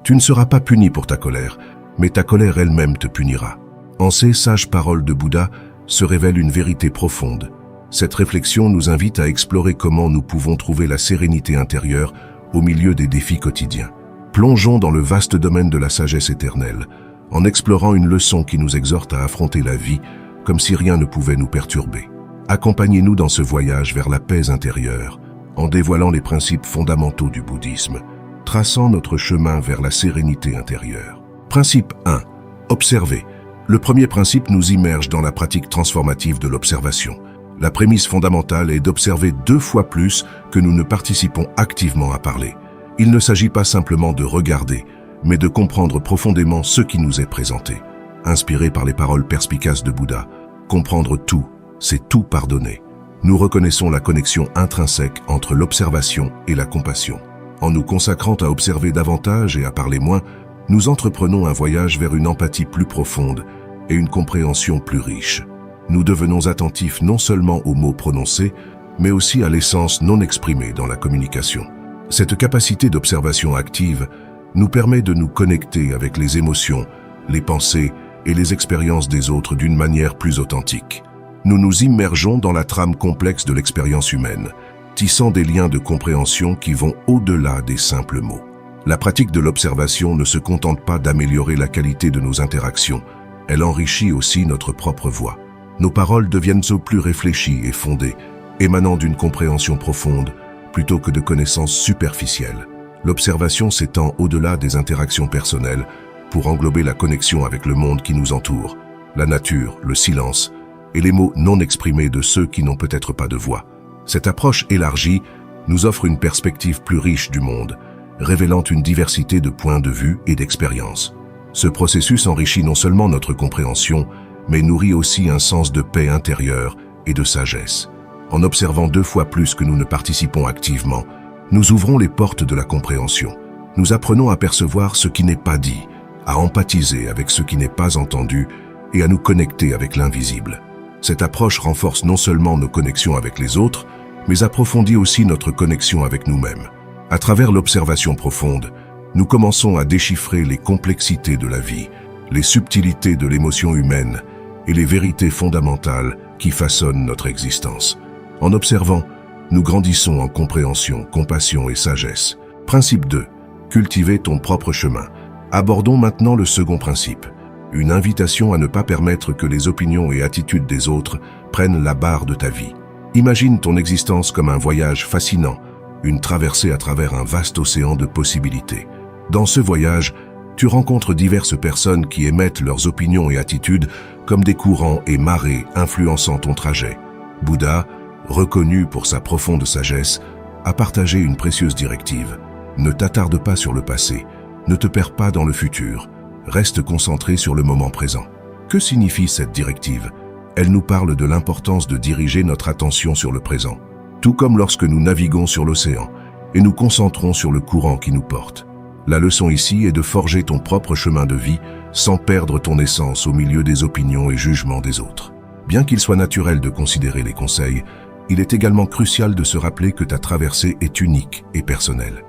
Tu ne seras pas puni pour ta colère, mais ta colère elle-même te punira. En ces sages paroles de Bouddha se révèle une vérité profonde. Cette réflexion nous invite à explorer comment nous pouvons trouver la sérénité intérieure au milieu des défis quotidiens. Plongeons dans le vaste domaine de la sagesse éternelle, en explorant une leçon qui nous exhorte à affronter la vie comme si rien ne pouvait nous perturber. Accompagnez-nous dans ce voyage vers la paix intérieure, en dévoilant les principes fondamentaux du bouddhisme, traçant notre chemin vers la sérénité intérieure. Principe 1. Observer. Le premier principe nous immerge dans la pratique transformative de l'observation. La prémisse fondamentale est d'observer 2 fois plus que nous ne participons activement à parler. Il ne s'agit pas simplement de regarder, mais de comprendre profondément ce qui nous est présenté. Inspiré par les paroles perspicaces de Bouddha, comprendre tout, c'est tout pardonner. Nous reconnaissons la connexion intrinsèque entre l'observation et la compassion. En nous consacrant à observer davantage et à parler moins, nous entreprenons un voyage vers une empathie plus profonde et une compréhension plus riche. Nous devenons attentifs non seulement aux mots prononcés, mais aussi à l'essence non exprimée dans la communication. Cette capacité d'observation active nous permet de nous connecter avec les émotions, les pensées et les expériences des autres d'une manière plus authentique. Nous nous immergeons dans la trame complexe de l'expérience humaine, tissant des liens de compréhension qui vont au-delà des simples mots. La pratique de l'observation ne se contente pas d'améliorer la qualité de nos interactions, elle enrichit aussi notre propre voix. Nos paroles deviennent plus réfléchies et fondées, émanant d'une compréhension profonde, plutôt que de connaissances superficielles. L'observation s'étend au-delà des interactions personnelles pour englober la connexion avec le monde qui nous entoure, la nature, le silence et les mots non exprimés de ceux qui n'ont peut-être pas de voix. Cette approche élargie nous offre une perspective plus riche du monde, révélant une diversité de points de vue et d'expériences. Ce processus enrichit non seulement notre compréhension, mais nourrit aussi un sens de paix intérieure et de sagesse. En observant 2 fois plus que nous ne participons activement, nous ouvrons les portes de la compréhension. Nous apprenons à percevoir ce qui n'est pas dit, à empathiser avec ce qui n'est pas entendu et à nous connecter avec l'invisible. Cette approche renforce non seulement nos connexions avec les autres, mais approfondit aussi notre connexion avec nous-mêmes. À travers l'observation profonde, nous commençons à déchiffrer les complexités de la vie, les subtilités de l'émotion humaine et les vérités fondamentales qui façonnent notre existence. En observant, nous grandissons en compréhension, compassion et sagesse. Principe 2. Cultiver ton propre chemin. Abordons maintenant le second principe. Une invitation à ne pas permettre que les opinions et attitudes des autres prennent la barre de ta vie. Imagine ton existence comme un voyage fascinant, une traversée à travers un vaste océan de possibilités. Dans ce voyage, tu rencontres diverses personnes qui émettent leurs opinions et attitudes comme des courants et marées influençant ton trajet. Bouddha, reconnu pour sa profonde sagesse, a partagé une précieuse directive. Ne t'attarde pas sur le passé, ne te perds pas dans le futur, reste concentré sur le moment présent. Que signifie cette directive? Elle nous parle de l'importance de diriger notre attention sur le présent, tout comme lorsque nous naviguons sur l'océan et nous concentrons sur le courant qui nous porte. La leçon ici est de forger ton propre chemin de vie sans perdre ton essence au milieu des opinions et jugements des autres. Bien qu'il soit naturel de considérer les conseils, il est également crucial de se rappeler que ta traversée est unique et personnelle.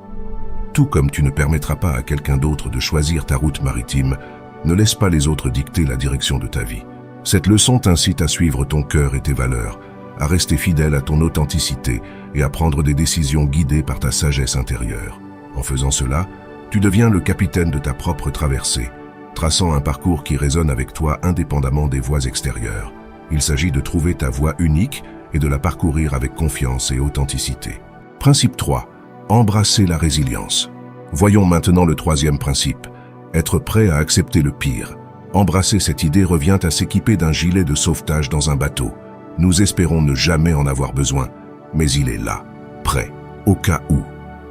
Tout comme tu ne permettras pas à quelqu'un d'autre de choisir ta route maritime, ne laisse pas les autres dicter la direction de ta vie. Cette leçon t'incite à suivre ton cœur et tes valeurs, à rester fidèle à ton authenticité et à prendre des décisions guidées par ta sagesse intérieure. En faisant cela, tu deviens le capitaine de ta propre traversée, traçant un parcours qui résonne avec toi indépendamment des voies extérieures. Il s'agit de trouver ta voie unique et de la parcourir avec confiance et authenticité. Principe 3. Embrasser la résilience. Voyons maintenant le troisième principe. Être prêt à accepter le pire. Embrasser cette idée revient à s'équiper d'un gilet de sauvetage dans un bateau. Nous espérons ne jamais en avoir besoin, mais il est là, prêt, au cas où.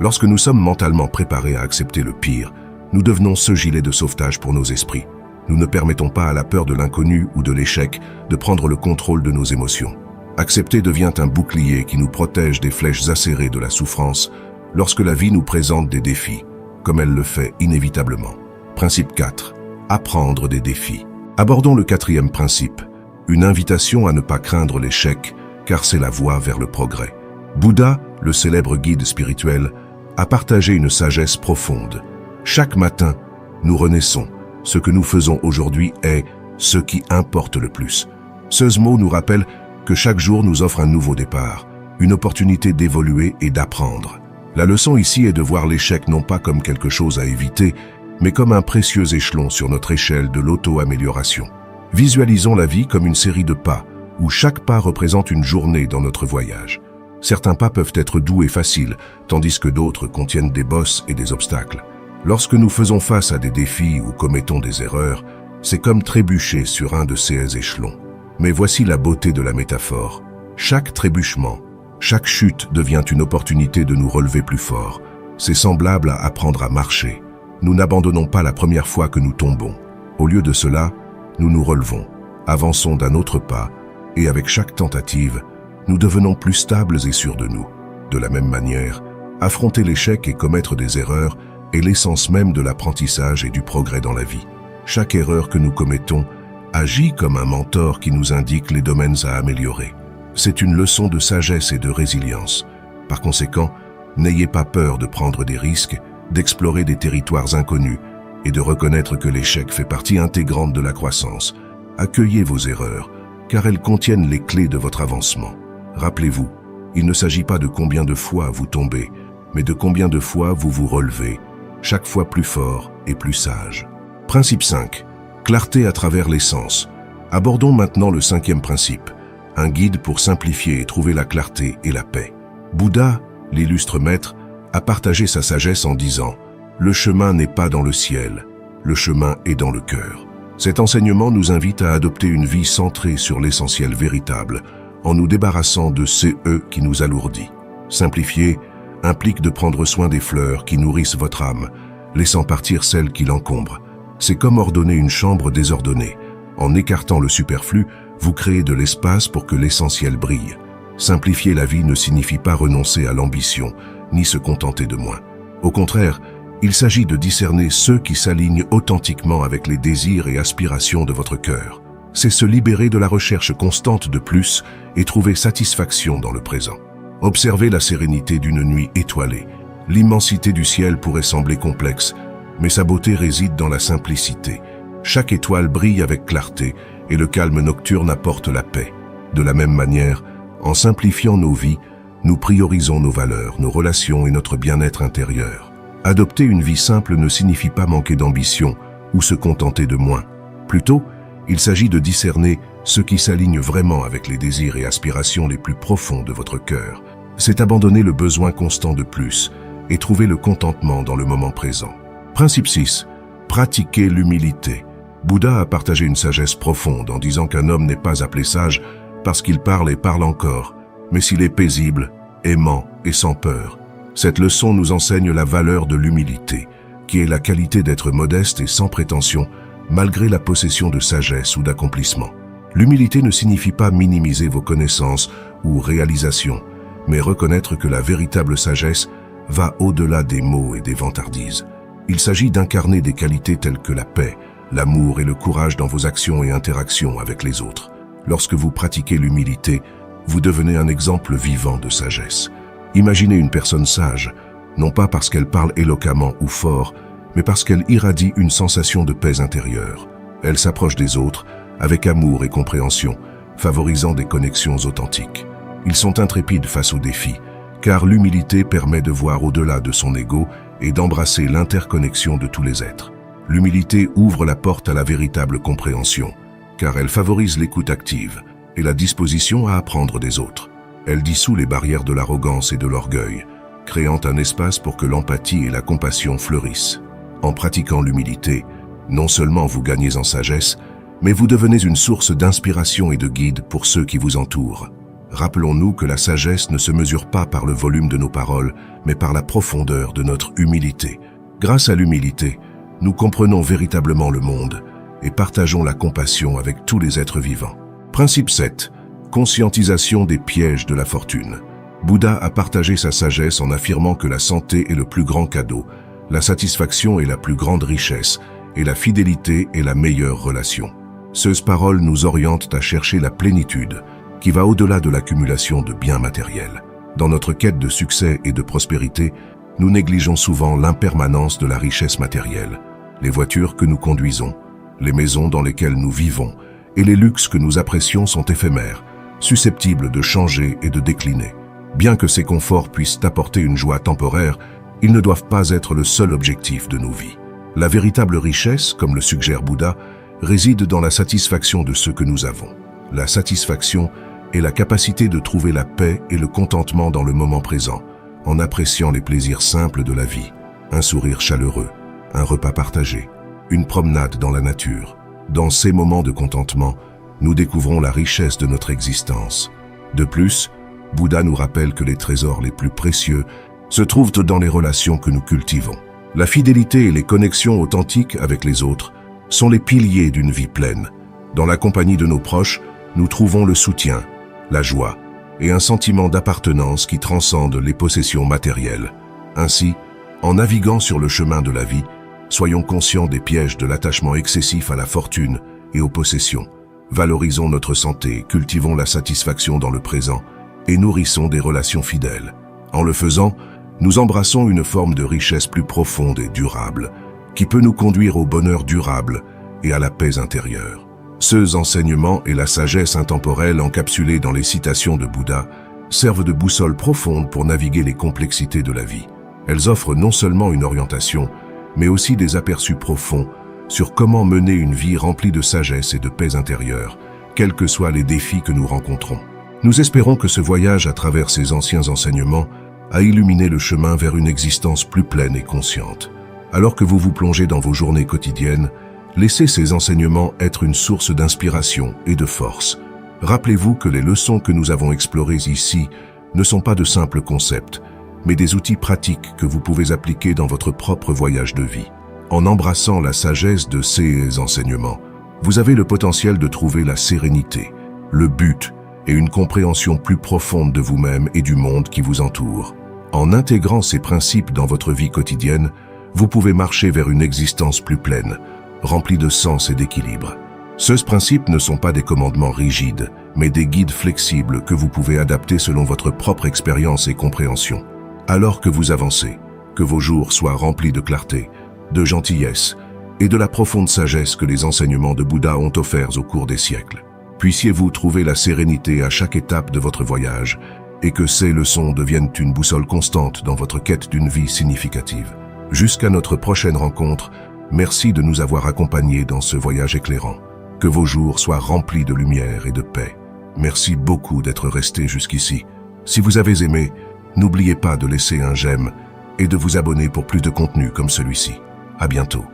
Lorsque nous sommes mentalement préparés à accepter le pire, nous devenons ce gilet de sauvetage pour nos esprits. Nous ne permettons pas à la peur de l'inconnu ou de l'échec de prendre le contrôle de nos émotions. Accepter devient un bouclier qui nous protège des flèches acérées de la souffrance lorsque la vie nous présente des défis, comme elle le fait inévitablement. Principe 4. Apprendre des défis. Abordons le quatrième principe, une invitation à ne pas craindre l'échec, car c'est la voie vers le progrès. Bouddha, le célèbre guide spirituel, a partagé une sagesse profonde. Chaque matin, nous renaissons. Ce que nous faisons aujourd'hui est ce qui importe le plus. Ce mot nous rappelle que chaque jour nous offre un nouveau départ, une opportunité d'évoluer et d'apprendre. La leçon ici est de voir l'échec non pas comme quelque chose à éviter, mais comme un précieux échelon sur notre échelle de l'auto-amélioration. Visualisons la vie comme une série de pas, où chaque pas représente une journée dans notre voyage. Certains pas peuvent être doux et faciles, tandis que d'autres contiennent des bosses et des obstacles. Lorsque nous faisons face à des défis ou commettons des erreurs, c'est comme trébucher sur un de ces échelons. Mais voici la beauté de la métaphore. Chaque trébuchement, chaque chute devient une opportunité de nous relever plus fort. C'est semblable à apprendre à marcher. Nous n'abandonnons pas la première fois que nous tombons. Au lieu de cela, nous nous relevons, avançons d'un autre pas, et avec chaque tentative, nous devenons plus stables et sûrs de nous. De la même manière, affronter l'échec et commettre des erreurs est l'essence même de l'apprentissage et du progrès dans la vie. Chaque erreur que nous commettons agit comme un mentor qui nous indique les domaines à améliorer. C'est une leçon de sagesse et de résilience. Par conséquent, n'ayez pas peur de prendre des risques, d'explorer des territoires inconnus et de reconnaître que l'échec fait partie intégrante de la croissance. Accueillez vos erreurs, car elles contiennent les clés de votre avancement. Rappelez-vous, il ne s'agit pas de combien de fois vous tombez, mais de combien de fois vous vous relevez, chaque fois plus fort et plus sage. Principe 5. Clarté à travers les sens. Abordons maintenant le 5e principe, un guide pour simplifier et trouver la clarté et la paix. Bouddha, l'illustre maître, a partagé sa sagesse en disant « Le chemin n'est pas dans le ciel, le chemin est dans le cœur ». Cet enseignement nous invite à adopter une vie centrée sur l'essentiel véritable, en nous débarrassant de ces « eux » qui nous alourdit. Simplifier implique de prendre soin des fleurs qui nourrissent votre âme, laissant partir celles qui l'encombrent. C'est comme ordonner une chambre désordonnée. En écartant le superflu, vous créez de l'espace pour que l'essentiel brille. Simplifier la vie ne signifie pas renoncer à l'ambition, ni se contenter de moins. Au contraire, il s'agit de discerner ceux qui s'alignent authentiquement avec les désirs et aspirations de votre cœur. C'est se libérer de la recherche constante de plus et trouver satisfaction dans le présent. Observez la sérénité d'une nuit étoilée. L'immensité du ciel pourrait sembler complexe, mais sa beauté réside dans la simplicité. Chaque étoile brille avec clarté et le calme nocturne apporte la paix. De la même manière, en simplifiant nos vies, nous priorisons nos valeurs, nos relations et notre bien-être intérieur. Adopter une vie simple ne signifie pas manquer d'ambition ou se contenter de moins. Plutôt, il s'agit de discerner ce qui s'aligne vraiment avec les désirs et aspirations les plus profonds de votre cœur. C'est abandonner le besoin constant de plus et trouver le contentement dans le moment présent. Principe 6. Pratiquer l'humilité. Bouddha a partagé une sagesse profonde en disant qu'un homme n'est pas appelé sage parce qu'il parle et parle encore, mais s'il est paisible, aimant et sans peur. Cette leçon nous enseigne la valeur de l'humilité, qui est la qualité d'être modeste et sans prétention, malgré la possession de sagesse ou d'accomplissement. L'humilité ne signifie pas minimiser vos connaissances ou réalisations, mais reconnaître que la véritable sagesse va au-delà des mots et des vantardises. Il s'agit d'incarner des qualités telles que la paix, l'amour et le courage dans vos actions et interactions avec les autres. Lorsque vous pratiquez l'humilité, vous devenez un exemple vivant de sagesse. Imaginez une personne sage, non pas parce qu'elle parle éloquemment ou fort, mais parce qu'elle irradie une sensation de paix intérieure. Elle s'approche des autres avec amour et compréhension, favorisant des connexions authentiques. Ils sont intrépides face aux défis, car l'humilité permet de voir au-delà de son ego et d'embrasser l'interconnexion de tous les êtres. L'humilité ouvre la porte à la véritable compréhension, car elle favorise l'écoute active et la disposition à apprendre des autres. Elle dissout les barrières de l'arrogance et de l'orgueil, créant un espace pour que l'empathie et la compassion fleurissent. En pratiquant l'humilité, non seulement vous gagnez en sagesse, mais vous devenez une source d'inspiration et de guide pour ceux qui vous entourent. Rappelons-nous que la sagesse ne se mesure pas par le volume de nos paroles, mais par la profondeur de notre humilité. Grâce à l'humilité, nous comprenons véritablement le monde et partageons la compassion avec tous les êtres vivants. Principe 7. Conscientisation des pièges de la fortune. Bouddha a partagé sa sagesse en affirmant que la santé est le plus grand cadeau, la satisfaction est la plus grande richesse et la fidélité est la meilleure relation. Ces paroles nous orientent à chercher la plénitude, qui va au-delà de l'accumulation de biens matériels. Dans notre quête de succès et de prospérité, nous négligeons souvent l'impermanence de la richesse matérielle, les voitures que nous conduisons, les maisons dans lesquelles nous vivons et les luxes que nous apprécions sont éphémères, susceptibles de changer et de décliner. Bien que ces conforts puissent apporter une joie temporaire, ils ne doivent pas être le seul objectif de nos vies. La véritable richesse, comme le suggère Bouddha, réside dans la satisfaction de ce que nous avons. La satisfaction est la capacité de trouver la paix et le contentement dans le moment présent, en appréciant les plaisirs simples de la vie, un sourire chaleureux, un repas partagé, une promenade dans la nature. Dans ces moments de contentement, nous découvrons la richesse de notre existence. De plus, Bouddha nous rappelle que les trésors les plus précieux se trouvent dans les relations que nous cultivons. La fidélité et les connexions authentiques avec les autres sont les piliers d'une vie pleine. Dans la compagnie de nos proches, nous trouvons le soutien, la joie et un sentiment d'appartenance qui transcende les possessions matérielles. Ainsi, en naviguant sur le chemin de la vie, soyons conscients des pièges de l'attachement excessif à la fortune et aux possessions. Valorisons notre santé, cultivons la satisfaction dans le présent et nourrissons des relations fidèles. En le faisant, nous embrassons une forme de richesse plus profonde et durable, qui peut nous conduire au bonheur durable et à la paix intérieure. Ces enseignements et la sagesse intemporelle encapsulée dans les citations de Bouddha servent de boussole profonde pour naviguer les complexités de la vie. Elles offrent non seulement une orientation, mais aussi des aperçus profonds sur comment mener une vie remplie de sagesse et de paix intérieure, quels que soient les défis que nous rencontrons. Nous espérons que ce voyage à travers ces anciens enseignements a illuminé le chemin vers une existence plus pleine et consciente. Alors que vous vous plongez dans vos journées quotidiennes, laissez ces enseignements être une source d'inspiration et de force. Rappelez-vous que les leçons que nous avons explorées ici ne sont pas de simples concepts, mais des outils pratiques que vous pouvez appliquer dans votre propre voyage de vie. En embrassant la sagesse de ces enseignements, vous avez le potentiel de trouver la sérénité, le but et une compréhension plus profonde de vous-même et du monde qui vous entoure. En intégrant ces principes dans votre vie quotidienne, vous pouvez marcher vers une existence plus pleine, remplie de sens et d'équilibre. Ces principes ne sont pas des commandements rigides, mais des guides flexibles que vous pouvez adapter selon votre propre expérience et compréhension. Alors que vous avancez, que vos jours soient remplis de clarté, de gentillesse et de la profonde sagesse que les enseignements de Bouddha ont offerts au cours des siècles. Puissiez-vous trouver la sérénité à chaque étape de votre voyage et que ces leçons deviennent une boussole constante dans votre quête d'une vie significative. Jusqu'à notre prochaine rencontre, merci de nous avoir accompagnés dans ce voyage éclairant. Que vos jours soient remplis de lumière et de paix. Merci beaucoup d'être restés jusqu'ici. Si vous avez aimé, n'oubliez pas de laisser un j'aime et de vous abonner pour plus de contenu comme celui-ci. À bientôt.